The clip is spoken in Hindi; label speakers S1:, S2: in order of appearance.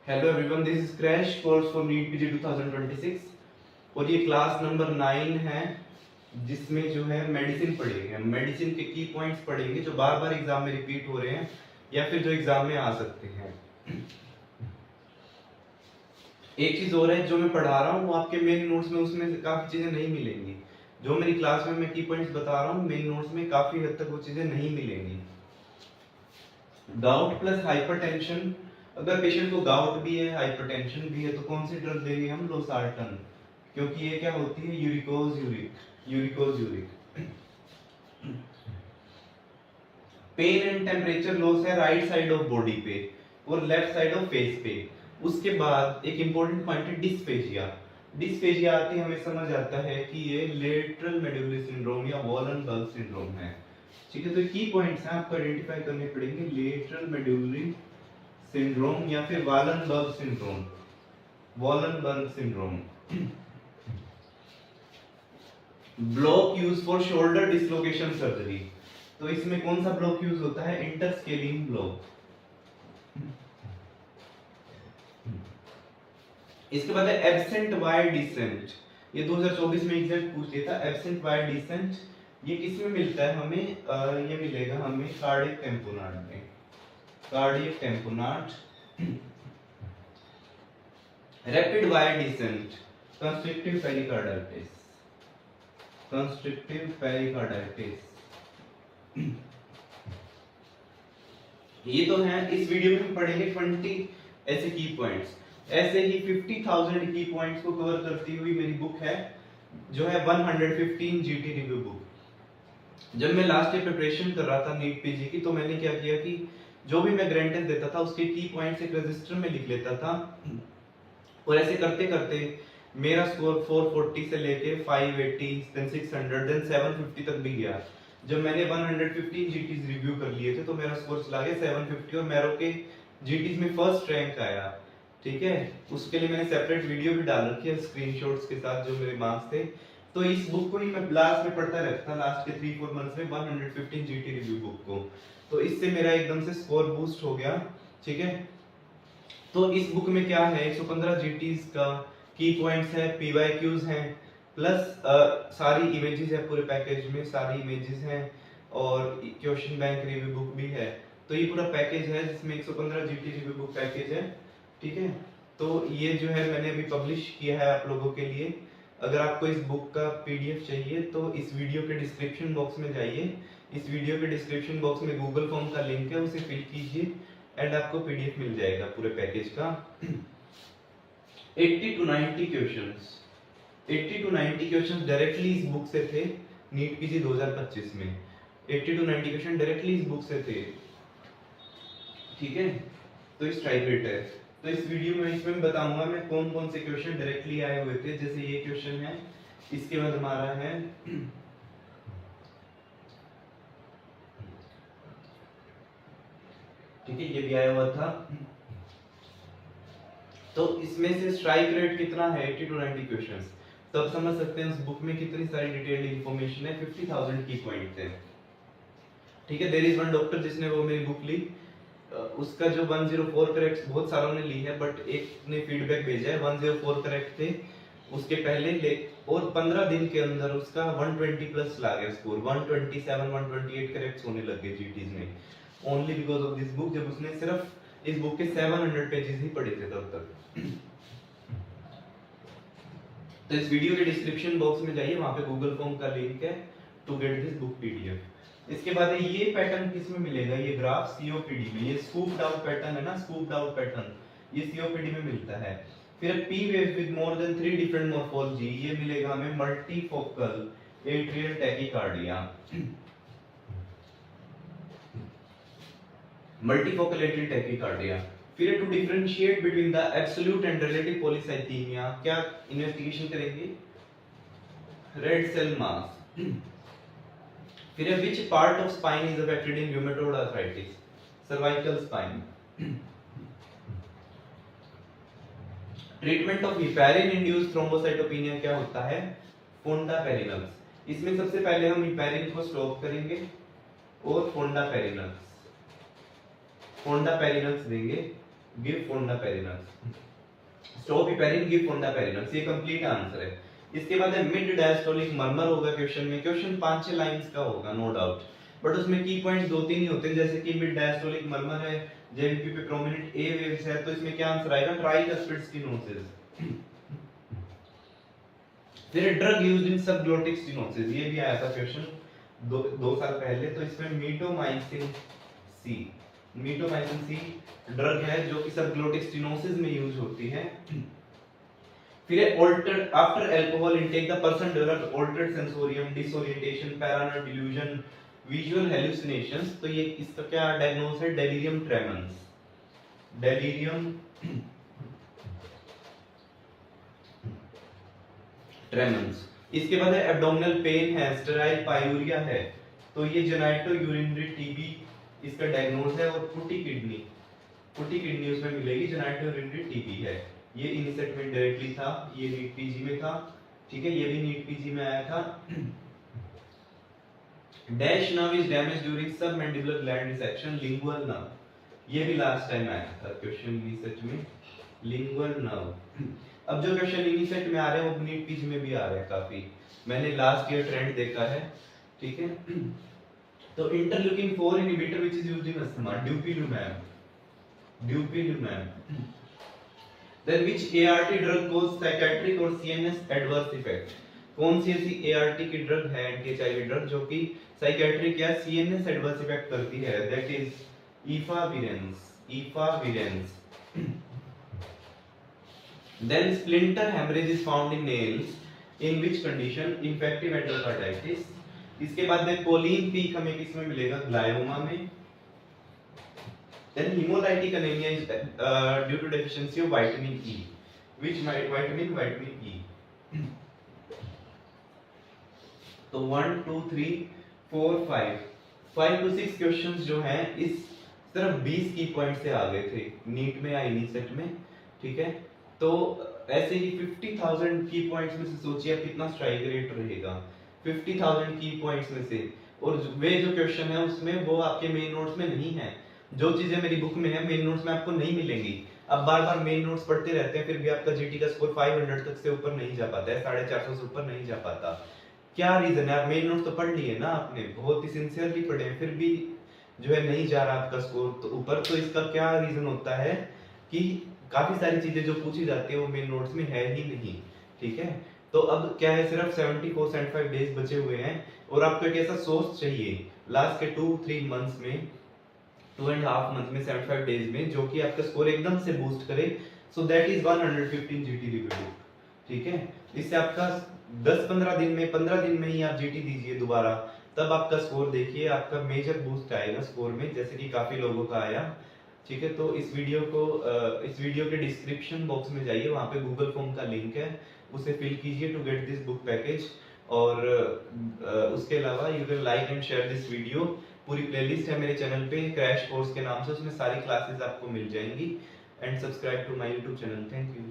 S1: Hello everyone, this is crash course for NEET PG 2026 और ये क्लास नंबर 9 है जिसमें जो है मेडिसिन पढ़ेंगे। मेडिसिन के की पॉइंट्स पढ़ेंगे जो बार बार एग्जाम में रिपीट हो रहे हैं या फिर जो एग्जाम में आ सकते हैं। एक चीज और है, जो मैं पढ़ा रहा हूँ वो आपके मेन नोट्स में उसमें काफी चीजें नहीं मिलेंगी। जो मेरी क्लास में मैं की पॉइंट्स बता रहा हूँ मेन नोट्स में काफी हद तक वो चीजें नहीं मिलेंगी। गाउट प्लस हाइपरटेंशन, अगर पेशेंट को गाउट भी है हाइपरटेंशन भी है तो कौन सी ड्रग देंगे हम? लोसार्टन, क्योंकि ये क्या होती है? यूरिकोज यूरिक। पेन एंड टेम्परेचर लॉस है राइट साइड ऑफ बॉडी पे और लेफ्ट साइड ऑफ फेस पे। उसके बाद एक इंपॉर्टेंट पॉइंट है डिस्पेजिया। डिस्पेजिया आती है, हमें समझ आता है कि ये लेटरल मेडुलरी सिंड्रोम या वॉलनबर्ग सिंड्रोम है। ठीक है, तो की पॉइंट्स हैं आपको आइडेंटिफाई करने पड़ेंगे, लेटरल मेडुलरी सिंड्रोम या फिर Wallenberg syndrome. Wallenberg syndrome. Block use for shoulder dislocation surgery, तो इसमें कौन सा ब्लॉक यूज होता है? इंटरस्केलिन ब्लॉक। इसके बाद है एब्सेंट वायर डिसेंट, ये 2024 में एग्जाम पूछ लिया था। एब्सेंट वायर डिसेंट ये किस में मिलता है हमें? ये मिलेगा हमें कार्डियक टेम्पोनाट में। Cardiac tamponade. Rapid Y descent, constrictive pericarditis. Constrictive pericarditis. ये तो है। इस वीडियो में हम पढ़ेंगे 20 ऐसे की पॉइंट्स। ऐसे ही 50,000 की पॉइंट्स को कवर करती हुई मेरी बुक है जो है 115 जीटी रिव्यू बुक। जब मैं लास्ट ईयर प्रिपरेशन कर रहा था नीट पीजी की तो मैंने क्या किया कि जो भी मैं ग्रैंड टेस्ट देता था उसके की पॉइंट्स एक रजिस्टर में लिख लेता था और ऐसे करते करते मेरा स्कोर 440 से लेके 580 देन 600 देन 750 तक भी गया। जब मैंने 115 जीटीज रिव्यू कर लिए थे तो मेरा स्कोर चला गया 750 और मैरो के जीटीज में फर्स्ट रैंक आया। ठीक है, उसके लिए मैंने सेपरेट वीडियो भी डाल रखी है स्क्रीनशॉट्स के साथ जो मेरे मार्क्स थे। तो इस बुक को ही मैं लास्ट में पढ़ता रहता था, लास्ट के 3-4 मंथ्स में 115 जीटी रिव्यू बुक को। तो इससे मेरा एकदम से स्कोर बूस्ट हो गया। ठीक है, तो इस बुक में क्या है? 115 जीटीज का की पॉइंट्स है, पीवाईक्यूज हैं, प्लस सारी इमेजेस है पूरे पैकेज में, सारी इमेजेस हैं और क्वेश्चन बैंक रिव्यू बुक भी है। तो ये पूरा पैकेज है जिसमें 115 जीटी रिव्यू बुक पैकेज है। ठीक है, तो ये जो है मैंने अभी पब्लिश किया है आप लोगों के लिए। अगर आपको इस बुक का पीडीएफ चाहिए तो इस वीडियो के डिस्क्रिप्शन बॉक्स में जाइए। इस वीडियो के डिस्क्रिप्शन बॉक्स में गूगल फॉर्म का लिंक है, उसे फिल कीजिए एंड आपको पीडीएफ मिल जाएगा पूरे पैकेज का। 80 to 90 questions, 80 to 90 questions directly इस बुक से थे नीट पीजी 2025 में। 80 to 90 क्वेश्चन डायरेक्टली इस बुक से थे। ठीक है, तो इस टाइप रेट है। तो इस वीडियो में इसमें बताऊंगा मैं कौन कौन से क्वेश्चन डायरेक्टली आए हुए थे। जैसे ये क्वेश्चन है, इसके बाद हमारा है ठीक है, ये भी आया हुआ था। तो इसमें से स्ट्राइक रेट कितना है? 80 to 90 क्वेश्चंस। तो आप समझ सकते हैं उस बुक में कितनी सारी डिटेल्ड इंफॉर्मेशन है। 50,000 की पॉइंट्स है। ठीक है, देयर इज वन डॉक्टर जिसने वो मेरी बुक ली, उसका जो 104 करेक्ट बहुत सारों ने ली है बट एक ने फीडबैक भेजा है 104 करेक्ट थे उसके पहले ले, और 15 दिन के अंदर उसका 120 प्लस ला गया स्कोर। 127 128 करेक्ट होने लग गए जीटीज में only because of this book. जब उसने सिर्फ इस बुक के 700 पेजेस ही पढ़े थे तब तक। तो इस वीडियो के डिस्क्रिप्शन बॉक्स में जाइए, वहां पे गूगल फॉर्म का लिंक है to get this book PDF. इसके बाद ये पैटर्न किस में मिलेगा? ये ग्राफ सीओपीडी में। ये स्कूप्ड आउट पैटर्न है ना, स्कूप्ड आउट पैटर्न, ये सीओपीडी में मिलता है। फिर P wave with more than 3 different morphology, ये मिलेगा हमें multifocal atrial tachycardia. Multifocal atrial tachycardia. फिर to differentiate between the absolute and relative polycythaemia, क्या इन्वेस्टिगेशन करेंगे? Red cell mass. फिर which part of spine is affected in rheumatoid arthritis? Cervical spine. Treatment of heparin induced thrombocytopenia क्या होता है? फोंडापेरिनल्स। इसमें सबसे पहले हम हिपैरिन को स्टॉप करेंगे और फोंडापेरिनल्स देंगे। गिव फोंडापेरिनस, स्टॉप हिपेरिन, गिव फोंडापेरिनस, ये कंप्लीट आंसर है। इसके बाद है मिड डायस्टोलिक मर्मर होगा क्वेश्चन में, क्वेश्चन 5-6 लाइंस का होगा नो डाउट, बट उसमें की पॉइंट्स 2-3 ही होते हैं, जैसे कि मिड डायस्टोलिक मर्मर है, जेएमपी पे प्रोमिनेंट ए वेव्स है, तो इसमें क्या आंसर आएगा, ट्राइकस्पिड स्टेनोसिस। फिर drug used in subglottic stenosis, ये भी आया था क्वेश्चन 2 साल पहले, तो इसमें मीटोमाइसिन सी, मीटोमाइसिन सी ड्रग है जो कि सबग्लोटिक स्टेनोसिस में यूज होती है। फिर altered after alcohol intake the person developed altered sensorium, disorientation, paranoid delusion, visual hallucinations, तो ये इसका क्या डायग्नोस है, डेलिरियम ट्रेमेंस, डेलिरियम ट्रेमेंस। इसके बाद है एब्डोमिनल पेन है, स्टेराइल पायूरिया है, तो ये जेनाइटो यूरिनरी टीबी इसका डायग्नोस है, और फुटी किडनी उसमें मिलेगी, जेनाइटो यूरिनरी टीबी है। ये इनिसेट में डायरेक्टली था, ये नीट पीजी में था, ठीक है, ये भी नीट पीजी में आया था। Dash nerve is damage during submandibular gland dissection, lingual nerve, ये भी लास्ट टाइम आया था क्वेश्चन इनिसेट में, लिंगुअल नर्व। अब जो क्वेश्चन इनिसेट में आ रहे हैं वो नीट पीजी में भी आ रहे हैं काफी, मैंने लास्ट ईयर ट्रेंड देखा है, ठीक है। तो interleukin 4 inhibitor which is used in asthma, dupilumab, dupilumab. Then which ART drug cause psychiatric और CNS adverse effect, कौन सी ऐसी ART की ड्रग है, एंटी एचआईवी ड्रग, जो कि साइकियाट्रिक या CNS एडवर्स इफेक्ट करती है, that is efavirenz. Then splinter hemorrhage is found in nails, in which condition, infective endocarditis। इसके बाद में कोलिन पीक हमें किसमें मिलेगा, ग्लायोमा में। Then hemolytic anemia is due to deficiency of vitamin E, which vitamin E। तो 1 2 3 4 5 to 6 क्वेश्चंस जो हैं इस तरफ 20 की पॉइंट से आ गए थे नीट में या इनिसेट में, ठीक है। तो ऐसे ही 50,000 की पॉइंट्स में से सोचिए आप कितना स्ट्राइक रेट रहेगा 50,000 की पॉइंट्स में से, और वे जो क्वेश्चन है उसमें वो आपके मेन नोट्स में नहीं है, जो चीजें मेरी बुक में है मेन नोट्स में आपको नहीं मिलेंगी। अब बार बार मेन नोट्स पढ़ते रहते हैं, फिर भी आपका जीटी का स्कोर 500 तक से ऊपर नहीं जा पाता है, 450 से ऊपर नहीं जा पाता। क्या रीजन है, आप मेन नोट्स तो पढ़ लिए ना आपने, बहुत ही सिंसियरली पढ़े, फिर भी जो है नहीं जा रहा आपका स्कोर तो ऊपर, तो इसका क्या रीजन होता है कि काफी सारी चीजें जो पूछी जाती है वो मेन नोट्स में है ही नहीं, ठीक है। तो अब क्या है, सिर्फ 74-75 डेज बचे हुए हैं, और आपको एक ऐसा सोर्स चाहिए लास्ट के 2-3 मंथ्स में, 2.5 मंथ में, 75 डेज में, जो कि आपका स्कोर एकदम से बूस्ट करे। So that is 115 GT review book, ठीक है। इससे आपका 10-15 दिन में, 15 दिन में ही आप जीटी दीजिए दोबारा, तब आपका स्कोर देखिए, आपका मेजर बूस्ट आएगा स्कोर में, जैसे कि काफी लोगों का आया, ठीक है। तो इस वीडियो के डिस्क्रिप्शन बॉक्स में जाइए, वहां पे गूगल फॉर्म का लिंक है, उसे फिल कीजिए to get this book package. और उसके अलावा you can like and share this video. पूरी प्लेलिस्ट है मेरे चैनल पे क्रैश कोर्स के नाम से, उसमें सारी क्लासेस आपको मिल जाएंगी। And subscribe to my YouTube channel. Thank you.